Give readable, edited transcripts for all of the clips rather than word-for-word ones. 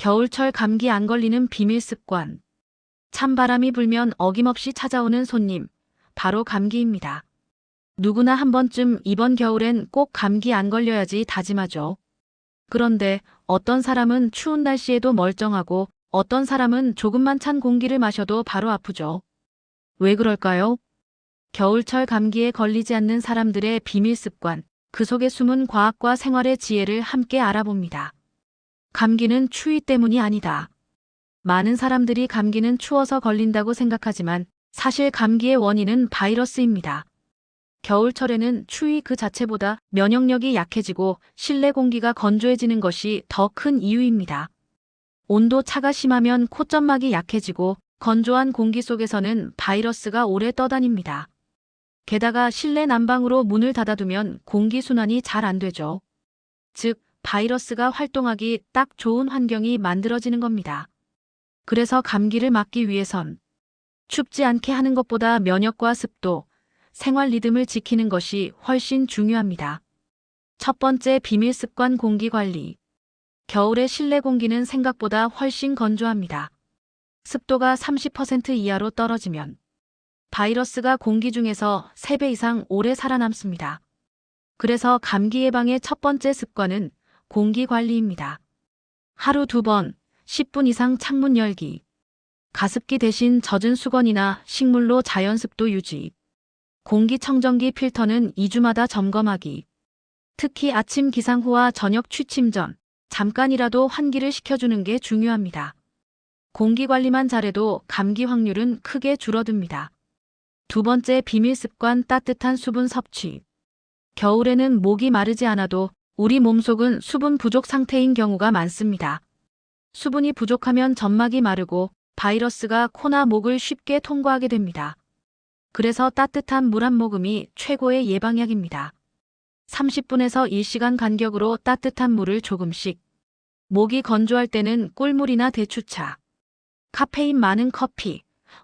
겨울철 감기 안 걸리는 비밀 습관. 찬바람이 불면 어김없이 찾아오는 손님. 바로 감기입니다. 누구나 한 번쯤 이번 겨울엔 꼭 감기 안 걸려야지 다짐하죠. 그런데 어떤 사람은 추운 날씨에도 멀쩡하고 어떤 사람은 조금만 찬 공기를 마셔도 바로 아프죠. 왜 그럴까요? 겨울철 감기에 걸리지 않는 사람들의 비밀 습관, 그 속에 숨은 과학과 생활의 지혜를 함께 알아봅니다. 감기는 추위 때문이 아니다. 많은 사람들이 감기는 추워서 걸린다고 생각하지만 사실 감기의 원인은 바이러스입니다. 겨울철에는 추위 그 자체보다 면역력이 약해지고 실내 공기가 건조해지는 것이 더 큰 이유입니다. 온도 차가 심하면 콧점막이 약해지고 건조한 공기 속에서는 바이러스가 오래 떠다닙니다. 게다가 실내 난방으로 문을 닫아두면 공기순환이 잘 안 되죠. 즉, 바이러스가 활동하기 딱 좋은 환경이 만들어지는 겁니다. 그래서 감기를 막기 위해선 춥지 않게 하는 것보다 면역과 습도, 생활 리듬을 지키는 것이 훨씬 중요합니다. 첫 번째 비밀 습관 공기 관리. 겨울의 실내 공기는 생각보다 훨씬 건조합니다. 습도가 30% 이하로 떨어지면 바이러스가 공기 중에서 3배 이상 오래 살아남습니다. 그래서 감기 예방의 첫 번째 습관은 공기 관리입니다. 하루 2번, 10분 이상 창문 열기. 가습기 대신 젖은 수건이나 식물로 자연 습도 유지. 공기청정기 필터는 2주마다 점검하기. 특히 아침 기상 후와 저녁 취침 전, 잠깐이라도 환기를 시켜주는 게 중요합니다. 공기 관리만 잘해도 감기 확률은 크게 줄어듭니다. 두 번째 비밀 습관 따뜻한 수분 섭취. 겨울에는 목이 마르지 않아도 우리 몸속은 수분 부족 상태인 경우가 많습니다. 수분이 부족하면 점막이 마르고 바이러스가 코나 목을 쉽게 통과하게 됩니다. 그래서 따뜻한 물 한 모금이 최고의 예방약입니다. 30분에서 1시간 간격으로 따뜻한 물을 조금씩. 목이 건조할 때는 꿀물이나 대추차. 카페인 많은 커피,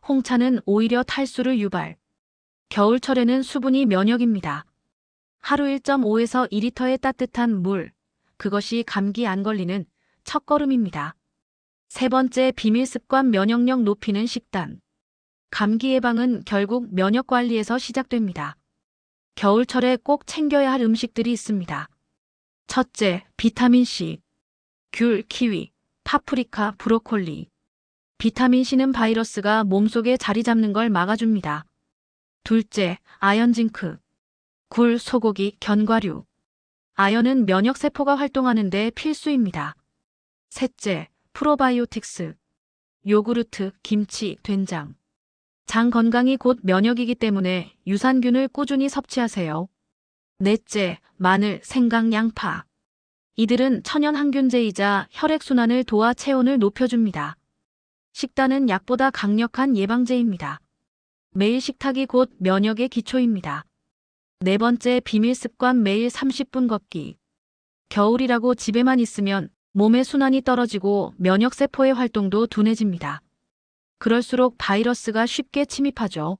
홍차는 오히려 탈수를 유발. 겨울철에는 수분이 면역입니다. 하루 1.5에서 2리터의 따뜻한 물, 그것이 감기 안 걸리는 첫걸음입니다. 세 번째 비밀 습관 면역력 높이는 식단. 감기 예방은 결국 면역 관리에서 시작됩니다. 겨울철에 꼭 챙겨야 할 음식들이 있습니다. 첫째, 비타민C. 귤, 키위, 파프리카, 브로콜리. 비타민C는 바이러스가 몸속에 자리 잡는 걸 막아줍니다. 둘째, 아연 징크. 굴, 소고기, 견과류. 아연은 면역세포가 활동하는 데 필수입니다. 셋째, 프로바이오틱스. 요구르트, 김치, 된장. 장 건강이 곧 면역이기 때문에 유산균을 꾸준히 섭취하세요. 넷째, 마늘, 생강, 양파. 이들은 천연 항균제이자 혈액순환을 도와 체온을 높여줍니다. 식단은 약보다 강력한 예방제입니다. 매일 식탁이 곧 면역의 기초입니다. 네 번째 비밀 습관 매일 30분 걷기. 겨울이라고 집에만 있으면 몸의 순환이 떨어지고 면역세포의 활동도 둔해집니다. 그럴수록 바이러스가 쉽게 침입하죠.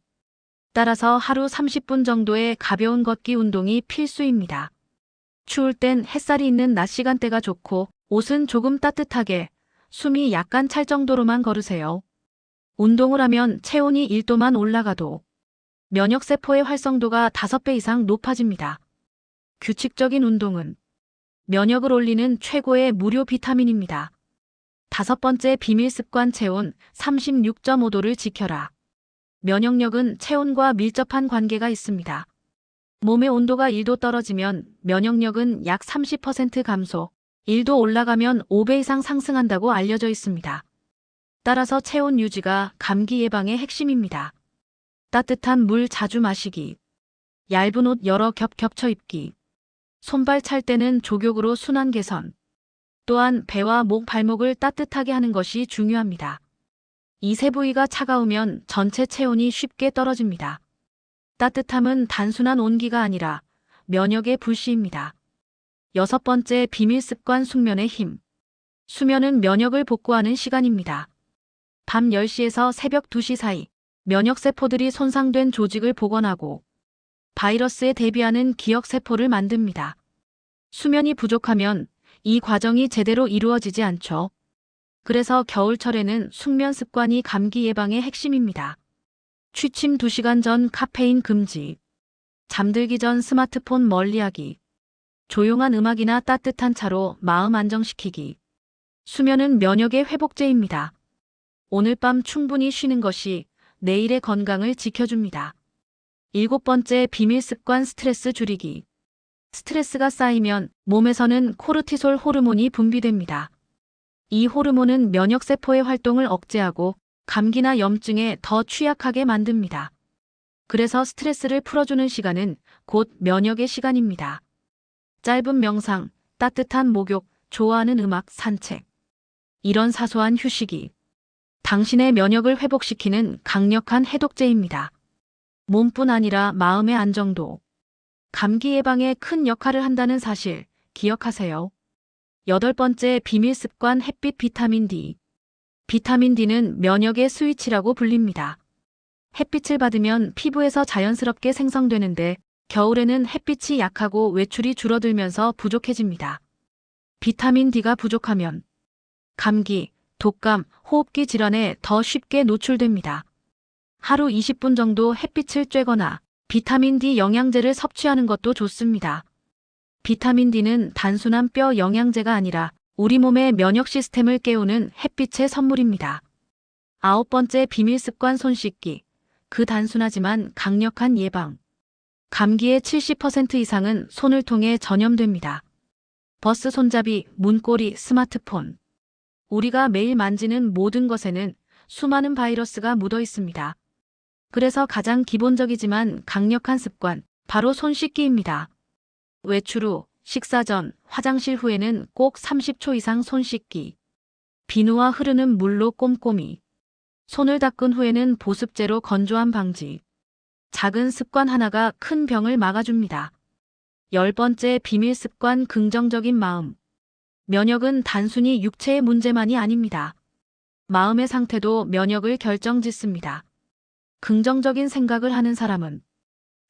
따라서 하루 30분 정도의 가벼운 걷기 운동이 필수입니다. 추울 땐 햇살이 있는 낮 시간대가 좋고 옷은 조금 따뜻하게, 숨이 약간 찰 정도로만 걸으세요. 운동을 하면 체온이 1도만 올라가도 면역세포의 활성도가 5배 이상 높아집니다. 규칙적인 운동은 면역을 올리는 최고의 무료 비타민입니다. 다섯 번째 비밀 습관 체온 36.5도를 지켜라. 면역력은 체온과 밀접한 관계가 있습니다. 몸의 온도가 1도 떨어지면 면역력은 약 30% 감소, 1도 올라가면 5배 이상 상승한다고 알려져 있습니다. 따라서 체온 유지가 감기 예방의 핵심입니다. 따뜻한 물 자주 마시기, 얇은 옷 여러 겹 겹쳐 입기, 손발 찰 때는 족욕으로 순환 개선, 또한 배와 목, 발목을 따뜻하게 하는 것이 중요합니다. 이 세 부위가 차가우면 전체 체온이 쉽게 떨어집니다. 따뜻함은 단순한 온기가 아니라 면역의 불씨입니다. 여섯 번째 비밀 습관 숙면의 힘. 수면은 면역을 복구하는 시간입니다. 밤 10시에서 새벽 2시 사이 면역세포들이 손상된 조직을 복원하고 바이러스에 대비하는 기억세포를 만듭니다. 수면이 부족하면 이 과정이 제대로 이루어지지 않죠. 그래서 겨울철에는 숙면 습관이 감기 예방의 핵심입니다. 취침 2시간 전 카페인 금지. 잠들기 전 스마트폰 멀리하기. 조용한 음악이나 따뜻한 차로 마음 안정시키기. 수면은 면역의 회복제입니다. 오늘 밤 충분히 쉬는 것이 내일의 건강을 지켜줍니다. 7번째 비밀 습관 스트레스 줄이기. 스트레스가 쌓이면 몸에서는 코르티솔 호르몬이 분비됩니다. 이 호르몬은 면역세포의 활동을 억제하고 감기나 염증에 더 취약하게 만듭니다. 그래서 스트레스를 풀어주는 시간은 곧 면역의 시간입니다. 짧은 명상, 따뜻한 목욕, 좋아하는 음악, 산책. 이런 사소한 휴식이 당신의 면역을 회복시키는 강력한 해독제입니다. 몸뿐 아니라 마음의 안정도, 감기 예방에 큰 역할을 한다는 사실 기억하세요. 8번째 비밀 습관 햇빛 비타민 D. 비타민 D는 면역의 스위치라고 불립니다. 햇빛을 받으면 피부에서 자연스럽게 생성되는데 겨울에는 햇빛이 약하고 외출이 줄어들면서 부족해집니다. 비타민 D가 부족하면 감기, 독감, 호흡기 질환에 더 쉽게 노출됩니다. 하루 20분 정도 햇빛을 쬐거나 비타민 D 영양제를 섭취하는 것도 좋습니다. 비타민 D는 단순한 뼈 영양제가 아니라 우리 몸의 면역 시스템을 깨우는 햇빛의 선물입니다. 9번째 비밀 습관 손 씻기. 그 단순하지만 강력한 예방. 감기의 70% 이상은 손을 통해 전염됩니다. 버스 손잡이, 문고리, 스마트폰. 우리가 매일 만지는 모든 것에는 수많은 바이러스가 묻어 있습니다. 그래서 가장 기본적이지만 강력한 습관, 바로 손 씻기입니다. 외출 후, 식사 전, 화장실 후에는 꼭 30초 이상 손 씻기. 비누와 흐르는 물로 꼼꼼히. 손을 닦은 후에는 보습제로 건조함 방지. 작은 습관 하나가 큰 병을 막아줍니다. 10번째 비밀 습관 긍정적인 마음. 면역은 단순히 육체의 문제만이 아닙니다. 마음의 상태도 면역을 결정짓습니다. 긍정적인 생각을 하는 사람은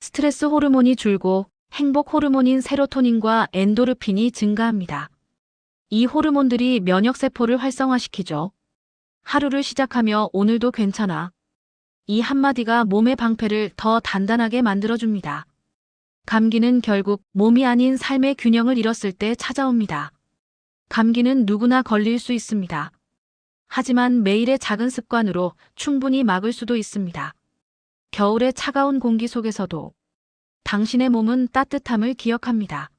스트레스 호르몬이 줄고 행복 호르몬인 세로토닌과 엔도르핀이 증가합니다. 이 호르몬들이 면역세포를 활성화시키죠. 하루를 시작하며 오늘도 괜찮아. 이 한마디가 몸의 방패를 더 단단하게 만들어줍니다. 감기는 결국 몸이 아닌 삶의 균형을 잃었을 때 찾아옵니다. 감기는 누구나 걸릴 수 있습니다. 하지만 매일의 작은 습관으로 충분히 막을 수도 있습니다. 겨울의 차가운 공기 속에서도 당신의 몸은 따뜻함을 기억합니다.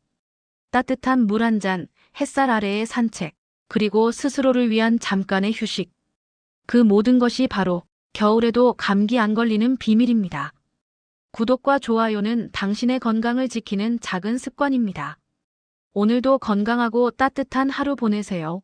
따뜻한 물 한 잔, 햇살 아래의 산책, 그리고 스스로를 위한 잠깐의 휴식. 그 모든 것이 바로 겨울에도 감기 안 걸리는 비밀입니다. 구독과 좋아요는 당신의 건강을 지키는 작은 습관입니다. 오늘도 건강하고 따뜻한 하루 보내세요.